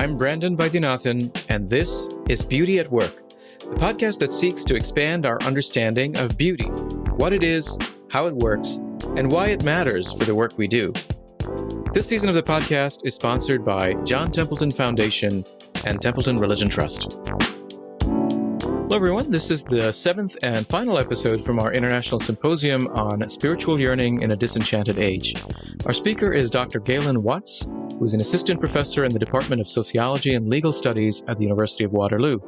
I'm Brandon Vaidyanathan, and this is Beauty at Work, the podcast that seeks to expand our understanding of beauty, what it is, how it works, and why it matters for the work we do. This season of the podcast is sponsored by John Templeton Foundation and Templeton Religion Trust. Hello, everyone. This is the seventh and final episode from our International Symposium on Spiritual Yearning in a Disenchanted Age. Our speaker is Dr. Galen Watts, who is an assistant professor in the Department of Sociology and Legal Studies at the University of Waterloo.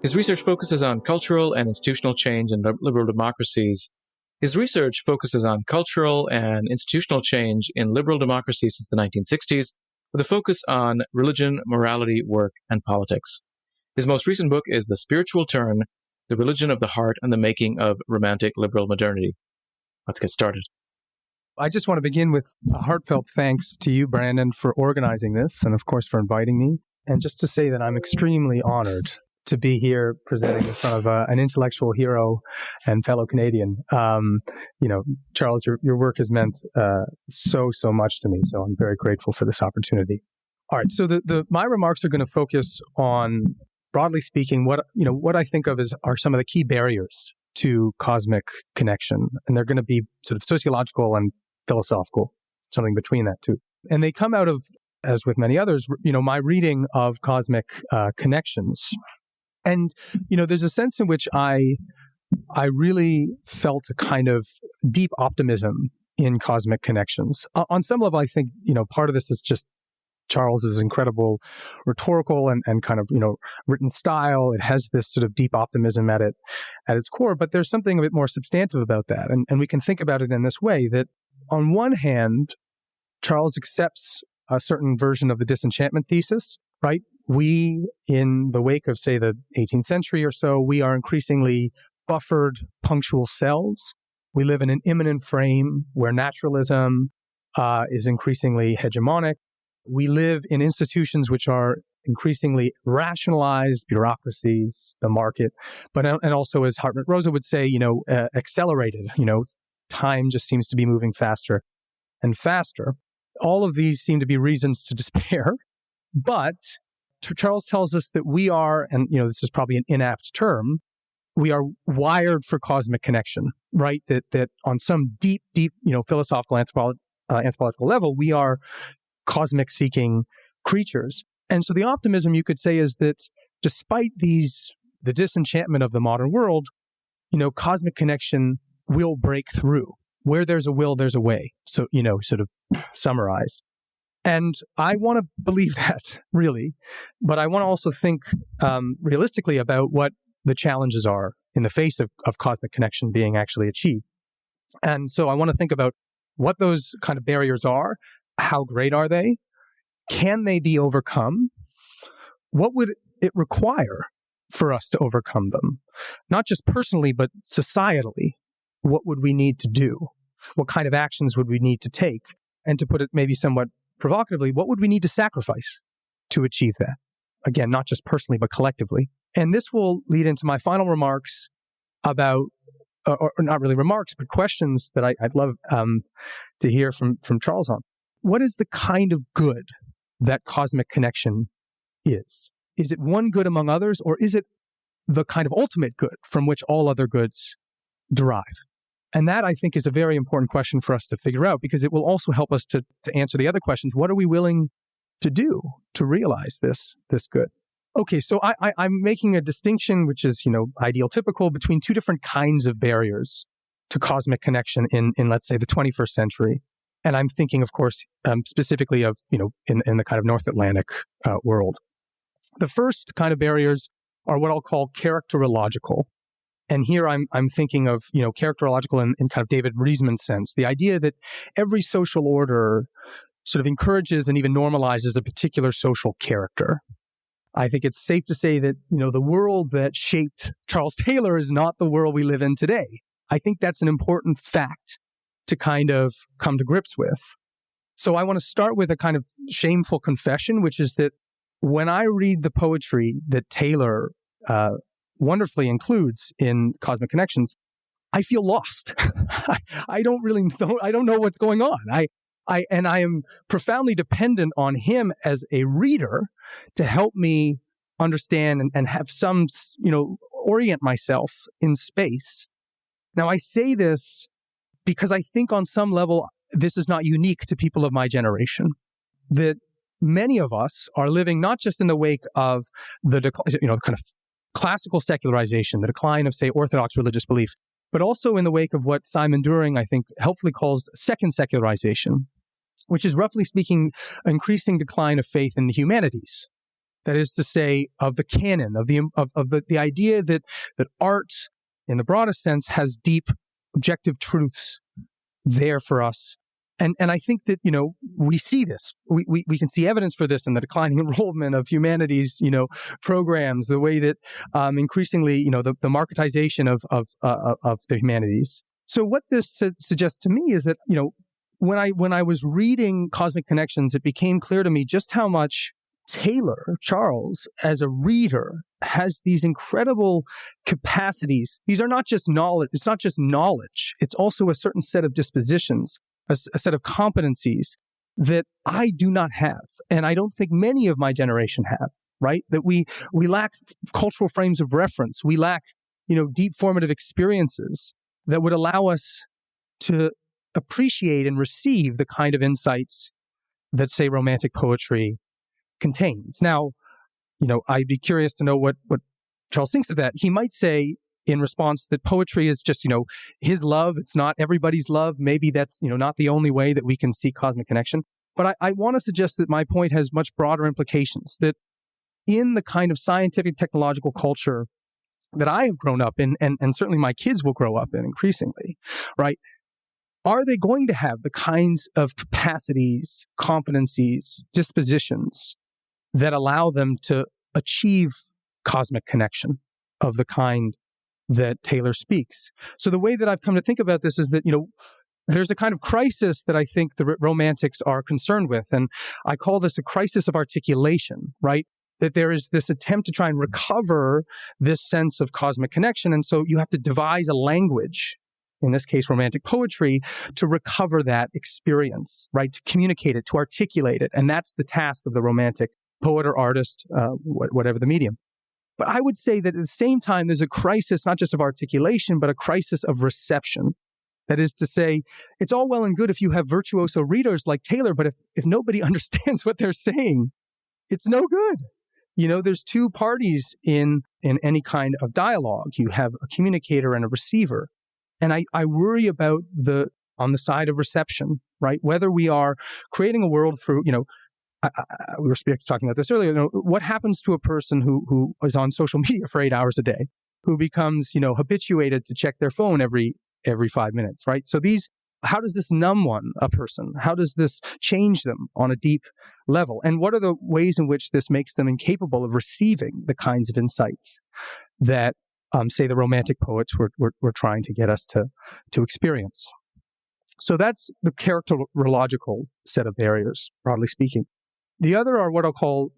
His research focuses on cultural and institutional change in liberal democracies. His research focuses on cultural and institutional change in liberal democracies since the 1960s, with a focus on religion, morality, work, and politics. His most recent book is The Spiritual Turn, The Religion of the Heart and the Making of Romantic Liberal Modernity. Let's get started. I just want to begin with a heartfelt thanks to you, Brandon, for organizing this and, of course, for inviting me. And just to say that I'm extremely honored to be here presenting in front of an intellectual hero and fellow Canadian. Charles, your work has meant so much to me, so I'm very grateful for this opportunity. All right, so my remarks are going to focus on, broadly speaking, what I think of are some of the key barriers to cosmic connection, and they're going to be sort of sociological and philosophical, something between that too. And they come out of, as with many others, my reading of cosmic connections. And, there's a sense in which I really felt a kind of deep optimism in cosmic connections. On some level, I think, part of this is just Charles's incredible rhetorical and kind of, written style. It has this sort of deep optimism at its core, but there's something a bit more substantive about that. And we can think about it in this way, that on one hand, Charles accepts a certain version of the disenchantment thesis, right? We, in the wake of, say, the 18th century or so, we are increasingly buffered, punctual selves. We live in an immanent frame where naturalism is increasingly hegemonic. We live in institutions which are increasingly rationalized, bureaucracies, the market, and also, as Hartmut Rosa would say, accelerated. Time just seems to be moving faster and faster. All of these seem to be reasons to despair, but Charles tells us that we are, and this is probably an inapt term, we are wired for cosmic connection, right? That on some deep, philosophical, anthropological level, we are cosmic-seeking creatures. And so the optimism, you could say, is that despite the disenchantment of the modern world, cosmic connection will break through. Where there's a will, there's a way. So, sort of summarized. And I want to believe that, really. But I want to also think realistically about what the challenges are in the face of cosmic connection being actually achieved. And so I want to think about what those kind of barriers are. How great are they? Can they be overcome? What would it require for us to overcome them? Not just personally, but societally. What would we need to do? What kind of actions would we need to take? And to put it maybe somewhat provocatively, what would we need to sacrifice to achieve that? Again, not just personally, but collectively. And this will lead into my final remarks about, or not really remarks, but questions that I'd love to hear from Charles on. What is the kind of good that cosmic connection is? Is it one good among others, or is it the kind of ultimate good from which all other goods derive? And that, I think, is a very important question for us to figure out, because it will also help us to answer the other questions. What are we willing to do to realize this good? Okay, so I'm making a distinction, which is, ideal typical, between two different kinds of barriers to cosmic connection in let's say, the 21st century. And I'm thinking, of course, specifically of, in the kind of North Atlantic world. The first kind of barriers are what I'll call characterological. And here I'm thinking of, characterological in kind of David Riesman's sense, the idea that every social order sort of encourages and even normalizes a particular social character. I think it's safe to say that, the world that shaped Charles Taylor is not the world we live in today. I think that's an important fact to kind of come to grips with. So I want to start with a kind of shameful confession, which is that when I read the poetry that Taylor wonderfully includes in Cosmic Connections, I feel lost. I don't know what's going on. I am profoundly dependent on him as a reader to help me understand and have some, orient myself in space. Now, I say this because I think on some level, this is not unique to people of my generation, that many of us are living not just in the wake of the kind of classical secularization, the decline of, say, Orthodox religious belief, but also in the wake of what Simon During, I think, helpfully calls second secularization, which is, roughly speaking, increasing decline of faith in the humanities. That is to say, of the canon, of the idea that art, in the broadest sense, has deep objective truths there for us. And I think that, we see this. We can see evidence for this in the declining enrollment of humanities, programs, the way that increasingly, the marketization of the humanities. So what this suggests to me is that, when I was reading Cosmic Connections, it became clear to me just how much Taylor, Charles, as a reader, has these incredible capacities. These are not just knowledge. It's not just knowledge. It's also a certain set of dispositions, a set of competencies that I do not have. And I don't think many of my generation have, right? That we lack cultural frames of reference. We lack, deep formative experiences that would allow us to appreciate and receive the kind of insights that, say, Romantic poetry contains. Now, I'd be curious to know what Charles thinks of that. He might say in response that poetry is just, his love. It's not everybody's love. Maybe that's, not the only way that we can see cosmic connection. But I want to suggest that my point has much broader implications, that in the kind of scientific technological culture that I have grown up in, and certainly my kids will grow up in increasingly, right? Are they going to have the kinds of capacities, competencies, dispositions that allow them to achieve cosmic connection of the kind that Taylor speaks? So the way that I've come to think about this is that, there's a kind of crisis that I think the Romantics are concerned with. And I call this a crisis of articulation, right? That there is this attempt to try and recover this sense of cosmic connection. And so you have to devise a language, in this case, Romantic poetry, to recover that experience, right? To communicate it, to articulate it. And that's the task of the Romantic poet or artist, whatever the medium. But I would say that at the same time, there's a crisis, not just of articulation, but a crisis of reception. That is to say, it's all well and good if you have virtuoso readers like Taylor, but if nobody understands what they're saying, it's no good. There's two parties in any kind of dialogue. You have a communicator and a receiver. And I worry about on the side of reception, right? Whether we are creating a world through, we were talking about this earlier, what happens to a person who is on social media for 8 hours a day, who becomes, habituated to check their phone every 5 minutes, right? So how does this numb a person? How does this change them on a deep level? And what are the ways in which this makes them incapable of receiving the kinds of insights that, say, the Romantic poets were trying to get us to experience? So that's the characterological set of barriers, broadly speaking. The other are what I'll call,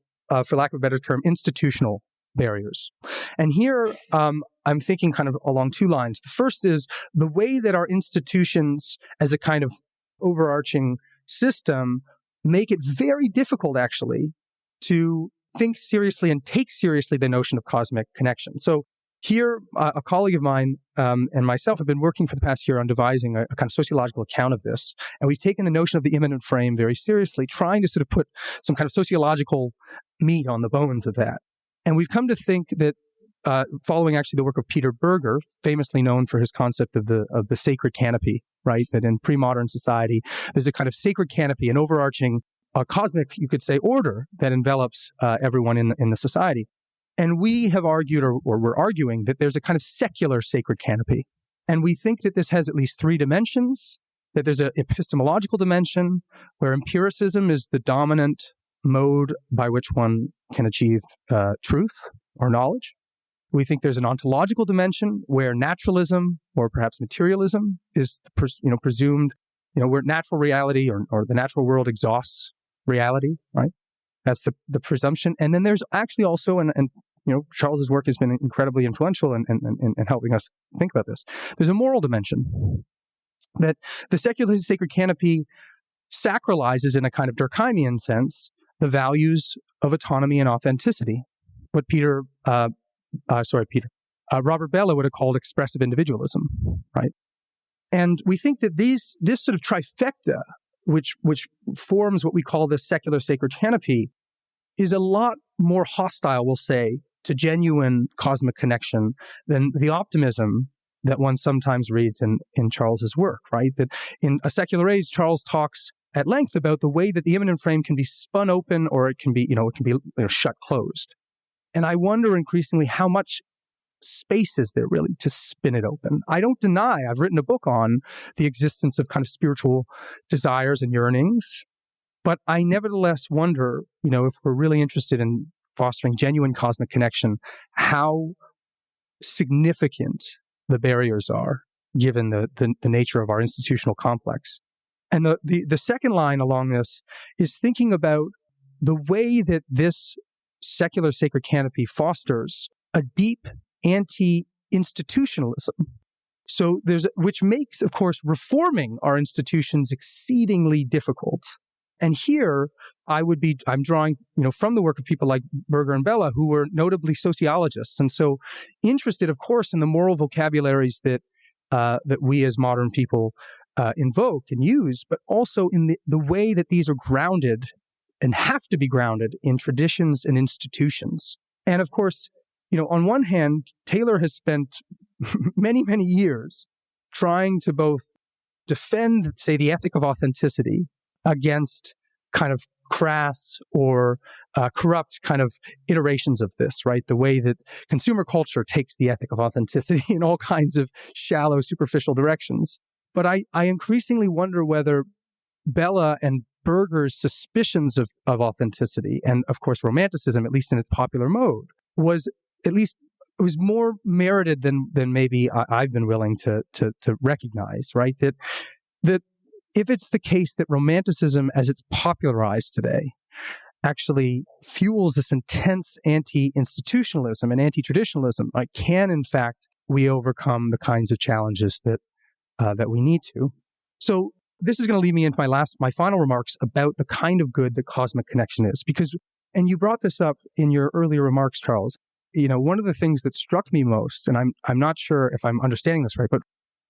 for lack of a better term, institutional barriers. And here, I'm thinking kind of along two lines. The first is the way that our institutions, as a kind of overarching system, make it very difficult, actually, to think seriously and take seriously the notion of cosmic connection. So here, a colleague of mine and myself have been working for the past year on devising a kind of sociological account of this. And we've taken the notion of the immanent frame very seriously, trying to sort of put some kind of sociological meat on the bones of that. And we've come to think that, following actually the work of Peter Berger, famously known for his concept of the sacred canopy, right? That in pre-modern society, there's a kind of sacred canopy, an overarching cosmic, you could say, order that envelops everyone in the society. And we have argued, or we're arguing, that there's a kind of secular sacred canopy. And we think that this has at least three dimensions, that there's an epistemological dimension where empiricism is the dominant mode by which one can achieve truth or knowledge. We think there's an ontological dimension where naturalism or perhaps materialism is presumed, where natural reality or the natural world exhausts reality, right? That's the presumption. And then there's actually also, and Charles's work has been incredibly influential in helping us think about this. There's a moral dimension, that the secular sacred canopy sacralizes in a kind of Durkheimian sense the values of autonomy and authenticity, what Robert Bellah would have called expressive individualism, right? And we think that this sort of trifecta, which forms what we call the secular sacred canopy, is a lot more hostile, we'll say, to genuine cosmic connection than the optimism that one sometimes reads in Charles's work, right? That in A Secular Age, Charles talks at length about the way that the immanent frame can be spun open, or it can be shut closed. And I wonder increasingly how much space is there really to spin it open. I don't deny, I've written a book on the existence of kind of spiritual desires and yearnings, but I nevertheless wonder, if we're really interested in fostering genuine cosmic connection, how significant the barriers are given the nature of our institutional complex. And the second line along this is thinking about the way that this secular sacred canopy fosters a deep anti-institutionalism. So which makes, of course, reforming our institutions exceedingly difficult. And here I'm drawing, from the work of people like Berger and Bellah, who were notably sociologists, and so interested, of course, in the moral vocabularies that we as modern people invoke and use, but also in the way that these are grounded and have to be grounded in traditions and institutions. And of course, on one hand, Taylor has spent many, many years trying to both defend, say, the ethic of authenticity against kind of crass or corrupt kind of iterations of this, right? The way that consumer culture takes the ethic of authenticity in all kinds of shallow, superficial directions. But I increasingly wonder whether Bellah and Berger's suspicions of authenticity, and of course romanticism, at least in its popular mode, was more merited than maybe I've been willing to recognize, right? That if it's the case that romanticism, as it's popularized today, actually fuels this intense anti-institutionalism and anti-traditionalism, like, can in fact we overcome the kinds of challenges that we need to? So this is going to lead me into my final remarks about the kind of good that cosmic connection is, because, and you brought this up in your earlier remarks, Charles. One of the things that struck me most, and I'm not sure if I'm understanding this right, but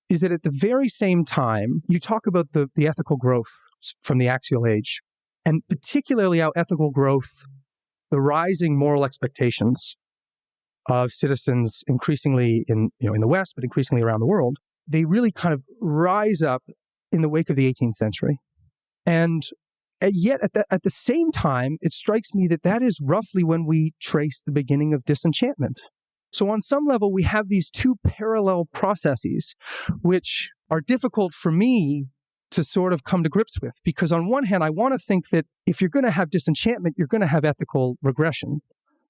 is that at the very same time, you talk about the ethical growth from the axial age, and particularly how ethical growth, the rising moral expectations of citizens increasingly in the West, but increasingly around the world, they really kind of rise up in the wake of the 18th century. And yet at the same time, it strikes me that is roughly when we trace the beginning of disenchantment. So on some level, we have these two parallel processes, which are difficult for me to sort of come to grips with. Because on one hand, I want to think that if you're going to have disenchantment, you're going to have ethical regression.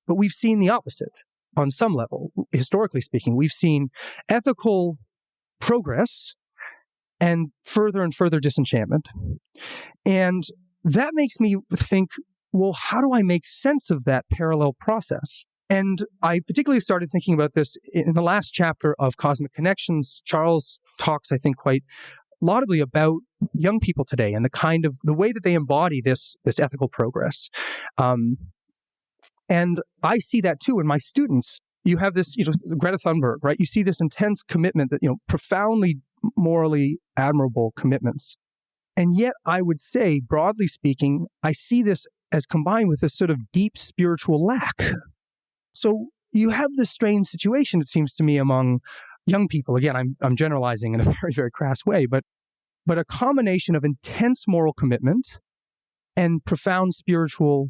But we've seen the opposite on some level. Historically speaking, we've seen ethical progress and further disenchantment. And that makes me think, well, how do I make sense of that parallel process? And I particularly started thinking about this in the last chapter of Cosmic Connections. Charles talks, I think, quite laudably about young people today and the way that they embody this ethical progress. And I see that too in my students. You have this, Greta Thunberg, right? You see this intense commitment that, profoundly morally admirable commitments. And yet I would say, broadly speaking, I see this as combined with this sort of deep spiritual lack. So you have this strange situation, it seems to me, among young people. Again, I'm generalizing in a very, very crass way, but a combination of intense moral commitment and profound spiritual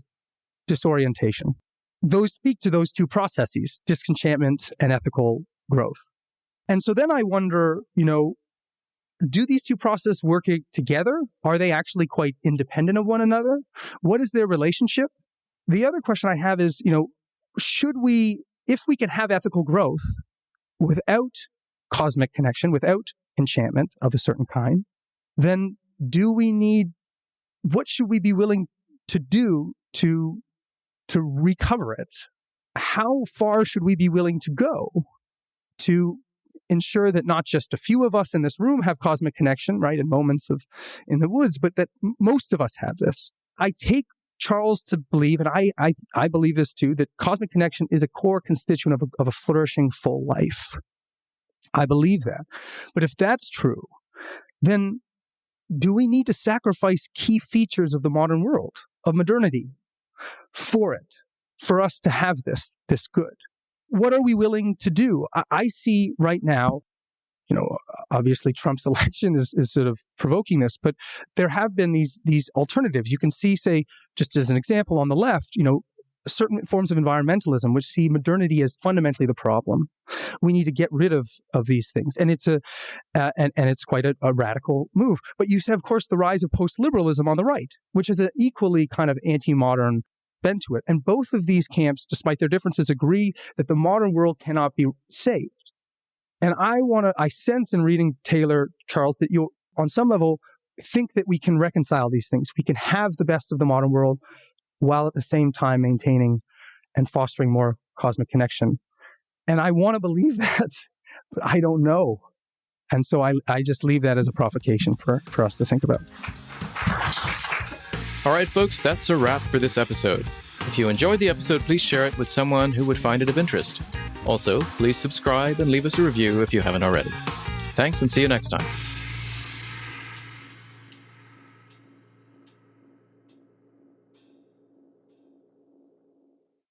disorientation. Those speak to those two processes, disenchantment and ethical growth. And so then I wonder, do these two processes work together? Are they actually quite independent of one another? What is their relationship? The other question I have is, if we can have ethical growth without cosmic connection, without enchantment of a certain kind, then what should we be willing to do to recover it? How far should we be willing to go to ensure that not just a few of us in this room have cosmic connection, right, in moments of in the woods, but that most of us have this. I take Charles to believe, and I believe this too, that cosmic connection is a core constituent of a flourishing full life. I believe that. But if that's true, then do we need to sacrifice key features of the modern world, of modernity, for us to have this good? What are we willing to do? I see right now, obviously Trump's election is sort of provoking this, but there have been these alternatives. You can see, say, just as an example on the left, certain forms of environmentalism, which see modernity as fundamentally the problem. We need to get rid of these things. And it's it's quite a radical move. But you have, of course, the rise of post-liberalism on the right, which is an equally kind of anti-modern bent to it. And both of these camps, despite their differences, agree that the modern world cannot be saved. And I sense in reading Taylor, Charles, that you, on some level, think that we can reconcile these things. We can have the best of the modern world while at the same time maintaining and fostering more cosmic connection. And I want to believe that, but I don't know. And so I just leave that as a provocation for us to think about. All right, folks, that's a wrap for this episode. If you enjoyed the episode, please share it with someone who would find it of interest. Also, please subscribe and leave us a review if you haven't already. Thanks, and see you next time.